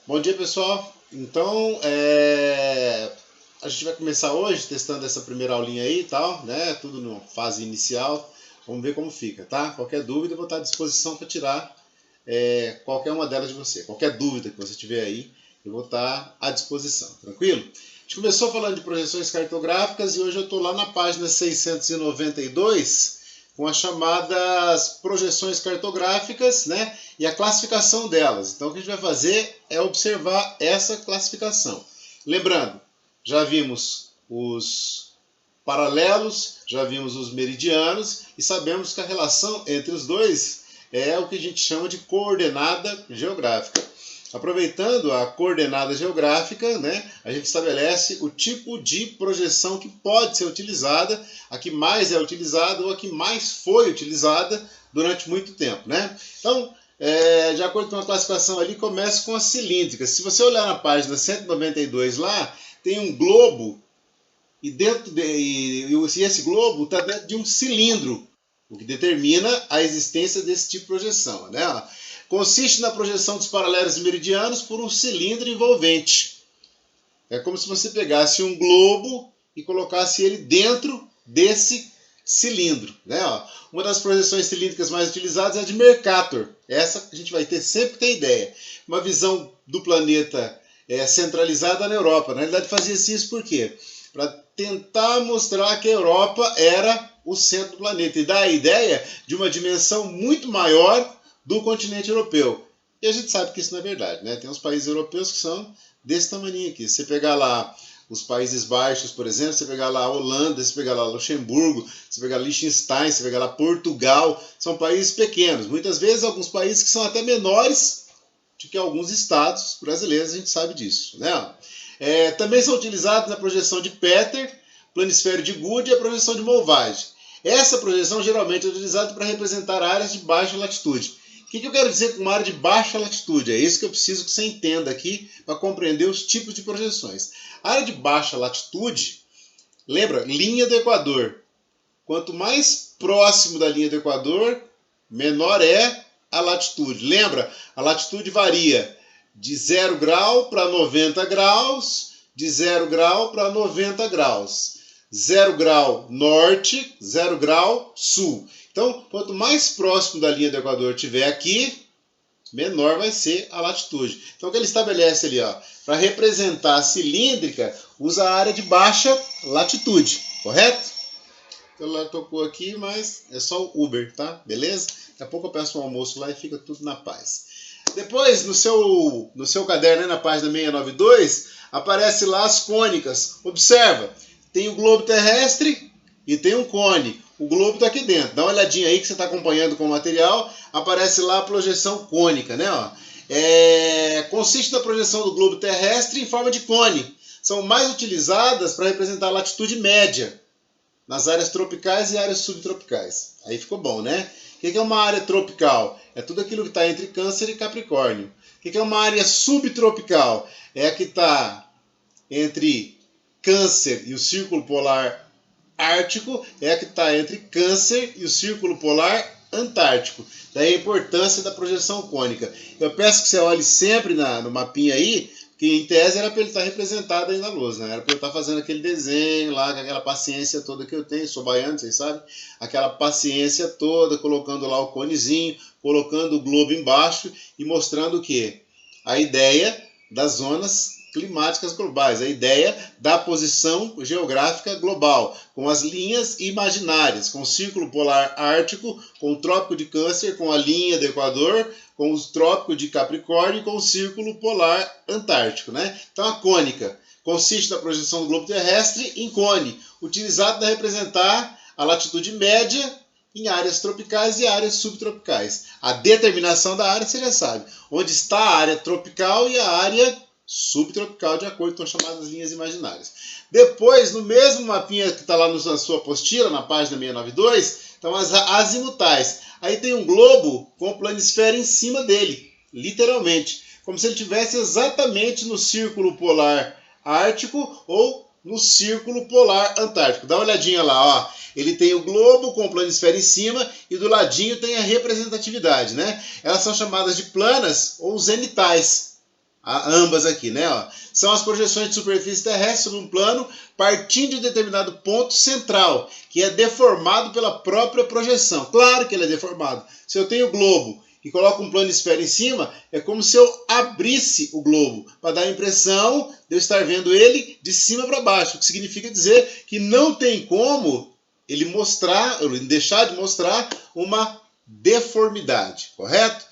Bom dia, pessoal. Então, a gente vai começar hoje testando essa primeira aulinha aí e tal, né? Tudo na fase inicial. Vamos ver como fica, tá? Qualquer dúvida, eu vou estar à disposição para tirar qualquer uma delas de você. Qualquer dúvida que você tiver aí, eu vou estar à disposição, tranquilo? A gente começou falando de projeções cartográficas e hoje eu estou lá na página 692 com as chamadas projeções cartográficas, né? E a classificação delas. Então, o que a gente vai fazer é observar essa classificação. Lembrando, já vimos os paralelos, já vimos os meridianos e sabemos que a relação entre os dois é o que a gente chama de coordenada geográfica. Aproveitando a coordenada geográfica, né, a gente estabelece o tipo de projeção que pode ser utilizada, a que mais é utilizada ou a que mais foi utilizada durante muito tempo. Né? Então, de acordo com a classificação ali, começa com as cilíndricas. Se você olhar na página 192 lá, tem um globo e esse globo está dentro de um cilindro, o que determina a existência desse tipo de projeção. Né? Consiste na projeção dos paralelos meridianos por um cilindro envolvente. É como se você pegasse um globo e colocasse ele dentro desse cilindro. Né? Uma das projeções cilíndricas mais utilizadas é a de Mercator. Essa a gente vai ter sempre que ter ideia. Uma visão do planeta centralizada na Europa. Na realidade, fazia-se isso por quê? Para tentar mostrar que a Europa era o centro do planeta e dar a ideia de uma dimensão muito maior do continente europeu. E a gente sabe que isso não é verdade, né? Tem uns países europeus que são desse tamanho aqui. Se você pegar lá os Países Baixos, por exemplo, você pegar lá a Holanda, você pegar lá Luxemburgo, você pegar Liechtenstein, você pegar lá Portugal, são países pequenos. Muitas vezes alguns países que são até menores do que alguns estados brasileiros, a gente sabe disso, né? Também são utilizados na projeção de Peter, planisfério de Good e a projeção de Mulvage. Essa projeção geralmente é utilizada para representar áreas de baixa latitude. O que eu quero dizer com uma área de baixa latitude? É isso que eu preciso que você entenda aqui para compreender os tipos de projeções. A área de baixa latitude, lembra, linha do Equador. Quanto mais próximo da linha do Equador, menor é a latitude. Lembra, a latitude varia de 0 grau para 90 graus, de 0 grau para 90 graus. 0 grau norte, 0 grau sul. Então, quanto mais próximo da linha do Equador tiver aqui, menor vai ser a latitude. Então, o que ele estabelece ali, para representar a cilíndrica, usa a área de baixa latitude, correto? O celular tocou aqui, mas é só o Uber, tá? Beleza? Daqui a pouco eu peço um almoço lá e fica tudo na paz. Depois, no seu caderno, na página 692, aparece lá as cônicas. Observa, tem o globo terrestre e tem um cone. O globo está aqui dentro. Dá uma olhadinha aí que você está acompanhando com o material. Aparece lá a projeção cônica, né? Consiste na projeção do globo terrestre em forma de cone. São mais utilizadas para representar a latitude média nas áreas tropicais e áreas subtropicais. Aí ficou bom, né? O que é uma área tropical? É tudo aquilo que está entre Câncer e Capricórnio. O que é uma área subtropical? É a que está entre Câncer e o Círculo Polar Ártico, é a que está entre Câncer e o Círculo Polar Antártico. Daí a importância da projeção cônica. Eu peço que você olhe sempre no mapinha aí, que em tese era para ele estar representado aí na luz, né? Era para eu estar fazendo aquele desenho lá, com aquela paciência toda que eu tenho, sou baiano, vocês sabem? Aquela paciência toda, colocando lá o conezinho, colocando o globo embaixo e mostrando o quê? A ideia das zonas climáticas globais, a ideia da posição geográfica global, com as linhas imaginárias, com o Círculo Polar Ártico, com o Trópico de Câncer, com a linha do Equador, com o Trópico de Capricórnio e com o Círculo Polar Antártico. Né? Então a cônica consiste na projeção do globo terrestre em cone, utilizado para representar a latitude média em áreas tropicais e áreas subtropicais. A determinação da área você já sabe, onde está a área tropical e a área subtropical, de acordo com as chamadas linhas imaginárias. Depois, no mesmo mapinha que está lá na sua apostila, na página 692, estão as azimutais. Aí tem um globo com o planisfério em cima dele, literalmente, como se ele estivesse exatamente no Círculo Polar Ártico ou no Círculo Polar Antártico. Dá uma olhadinha lá, ele tem o globo com o planisfério em cima e do ladinho tem a representatividade, né? Elas são chamadas de planas ou zenitais. ambas aqui, né? Ó, são as projeções de superfície terrestre sobre um plano partindo de um determinado ponto central, que é deformado pela própria projeção. Claro que ele é deformado. Se eu tenho o globo e coloco um planisfério em cima, é como se eu abrisse o globo, para dar a impressão de eu estar vendo ele de cima para baixo, o que significa dizer que não tem como ele mostrar, ele deixar de mostrar uma deformidade, correto?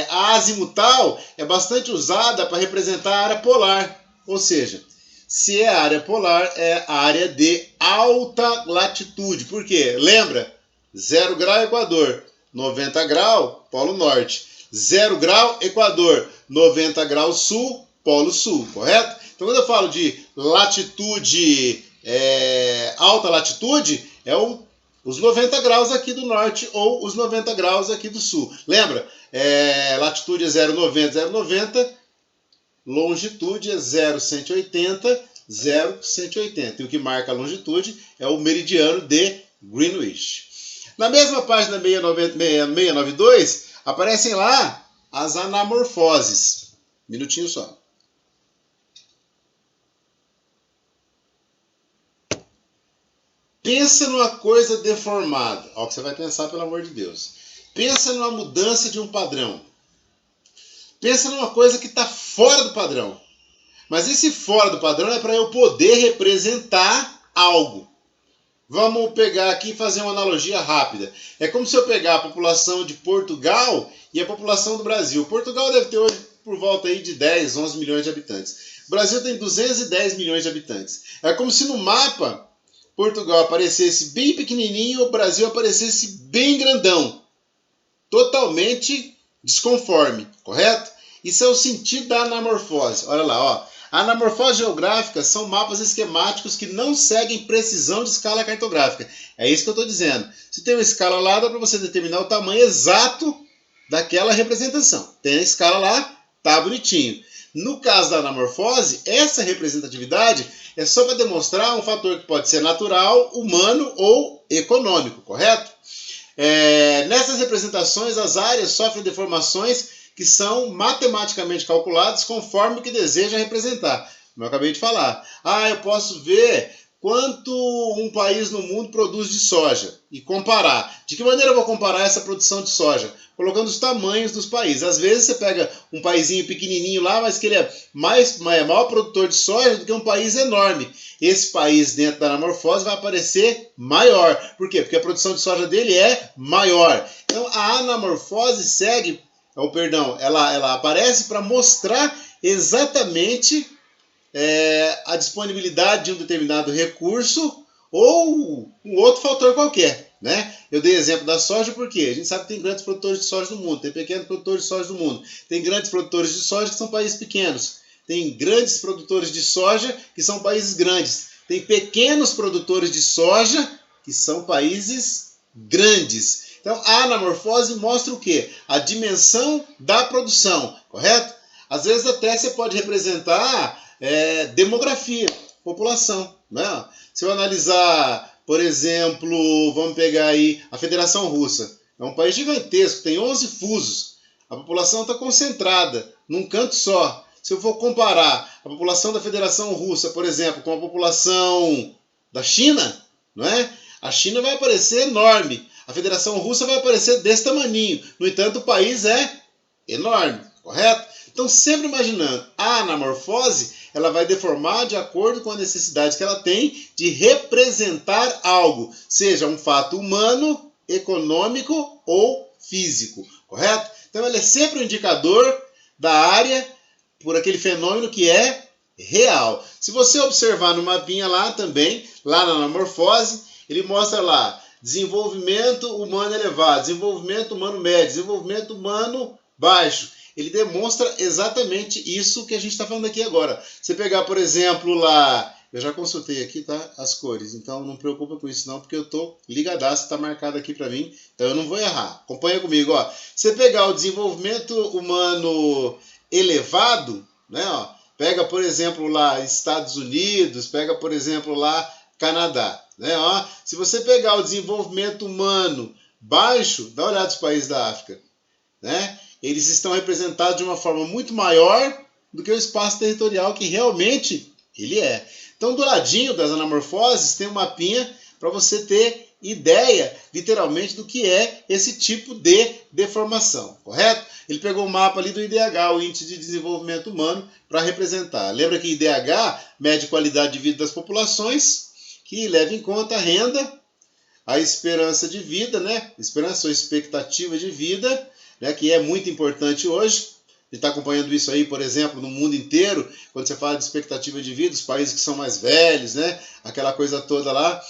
A azimutal é bastante usada para representar a área polar, ou seja, se é a área polar, é a área de alta latitude. Por quê? Lembra? 0 grau Equador, 90 graus Polo Norte. 0 grau Equador, 90 graus Sul, Polo Sul, correto? Então quando eu falo de latitude, alta latitude, é os 90 graus aqui do norte ou os 90 graus aqui do sul. Lembra? Latitude é 0,90, 0,90. Longitude é 0,180, 0,180. E o que marca a longitude é o meridiano de Greenwich. Na mesma página 692, aparecem lá as anamorfoses. Minutinho só. Pensa numa coisa deformada. Olha o que você vai pensar, pelo amor de Deus. Pensa numa mudança de um padrão. Pensa numa coisa que está fora do padrão. Mas esse fora do padrão é para eu poder representar algo. Vamos pegar aqui e fazer uma analogia rápida. É como se eu pegar a população de Portugal e a população do Brasil. Portugal deve ter hoje por volta aí de 10, 11 milhões de habitantes. O Brasil tem 210 milhões de habitantes. É como se no mapa Portugal aparecesse bem pequenininho e o Brasil aparecesse bem grandão. Totalmente desconforme, correto? Isso é o sentido da anamorfose. Olha lá, ó. A anamorfose geográfica são mapas esquemáticos que não seguem precisão de escala cartográfica. É isso que eu estou dizendo. Se tem uma escala lá, dá para você determinar o tamanho exato daquela representação. Tem a escala lá, tá bonitinho. No caso da anamorfose, essa representatividade é só para demonstrar um fator que pode ser natural, humano ou econômico, correto? Nessas representações, as áreas sofrem deformações que são matematicamente calculadas conforme o que deseja representar. Como eu acabei de falar. Eu posso ver quanto um país no mundo produz de soja e comparar. De que maneira eu vou comparar essa produção de soja? Colocando os tamanhos dos países. Às vezes você pega um paísinho pequenininho lá, mas que ele é maior produtor de soja do que um país enorme. Esse país dentro da anamorfose vai aparecer maior. Por quê? Porque a produção de soja dele é maior. Então a anamorfose segue, ela aparece para mostrar exatamente a disponibilidade de um determinado recurso ou um outro fator qualquer, né? Eu dei exemplo da soja porque a gente sabe que tem grandes produtores de soja no mundo, tem pequenos produtores de soja no mundo, tem grandes produtores de soja que são países pequenos, tem grandes produtores de soja que são países grandes, tem pequenos produtores de soja que são países grandes. Então a anamorfose mostra o quê? A dimensão da produção, correto? Às vezes até você pode representar demografia, população, né? Se eu analisar, por exemplo, vamos pegar aí a Federação Russa. É um país gigantesco, tem 11 fusos. A população está concentrada num canto só. Se eu for comparar a população da Federação Russa, por exemplo, com a população da China, não é? A China vai aparecer enorme. A Federação Russa vai aparecer desse tamaninho. No entanto, o país é enorme, correto? Então, sempre imaginando, a anamorfose, ela vai deformar de acordo com a necessidade que ela tem de representar algo, seja um fato humano, econômico ou físico, correto? Então, ela é sempre um indicador da área por aquele fenômeno que é real. Se você observar no mapinha lá também, lá na anamorfose, ele mostra lá desenvolvimento humano elevado, desenvolvimento humano médio, desenvolvimento humano baixo. Ele demonstra exatamente isso que a gente está falando aqui agora. Você pegar, por exemplo, lá... Eu já consultei aqui, tá? As cores. Então, não preocupa com isso não, porque eu estou ligadaço, está marcado aqui para mim. Então, eu não vou errar. Acompanha comigo, ó. Você pegar o desenvolvimento humano elevado, né? Ó, pega, por exemplo, lá Estados Unidos, pega, por exemplo, lá Canadá, né? Ó, se você pegar o desenvolvimento humano baixo, dá uma olhada nos países da África, né? Eles estão representados de uma forma muito maior do que o espaço territorial que realmente ele é. Então, do ladinho das anamorfoses tem um mapinha para você ter ideia, literalmente, do que é esse tipo de deformação, correto? Ele pegou o mapa ali do IDH, o Índice de Desenvolvimento Humano, para representar. Lembra que IDH mede qualidade de vida das populações, que leva em conta a renda, a esperança de vida, né? Esperança ou expectativa de vida, né? Que é muito importante hoje. Ele está acompanhando isso aí, por exemplo, no mundo inteiro, quando você fala de expectativa de vida, os países que são mais velhos, né? Aquela coisa toda lá.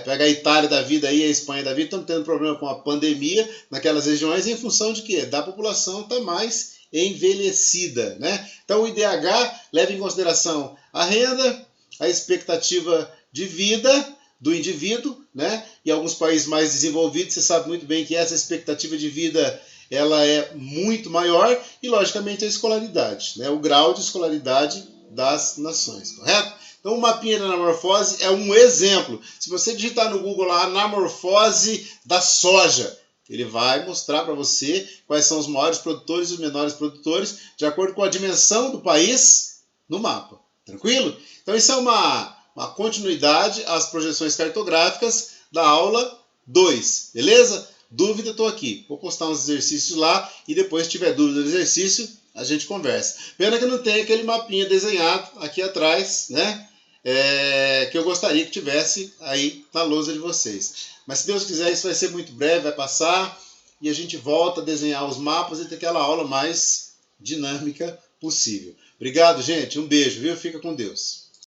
Pega a Itália da vida aí, a Espanha da vida, estão tendo problema com a pandemia naquelas regiões em função de quê? Da população estar mais envelhecida, né? Então o IDH leva em consideração a renda, a expectativa de vida do indivíduo, né? E alguns países mais desenvolvidos, você sabe muito bem que essa expectativa de vida ela é muito maior e, logicamente, a escolaridade, né? O grau de escolaridade das nações, correto? Então, o mapinha da anamorfose é um exemplo. Se você digitar no Google lá, anamorfose da soja, ele vai mostrar para você quais são os maiores produtores e os menores produtores, de acordo com a dimensão do país no mapa. Tranquilo? Então, isso é uma continuidade às projeções cartográficas da aula 2, beleza? Dúvida, estou aqui. Vou postar uns exercícios lá e depois, se tiver dúvida do exercício, a gente conversa. Pena que não tem aquele mapinha desenhado aqui atrás, né? Que eu gostaria que tivesse aí na lousa de vocês. Mas se Deus quiser, isso vai ser muito breve, vai passar e a gente volta a desenhar os mapas e ter aquela aula mais dinâmica possível. Obrigado, gente. Um beijo, viu? Fica com Deus.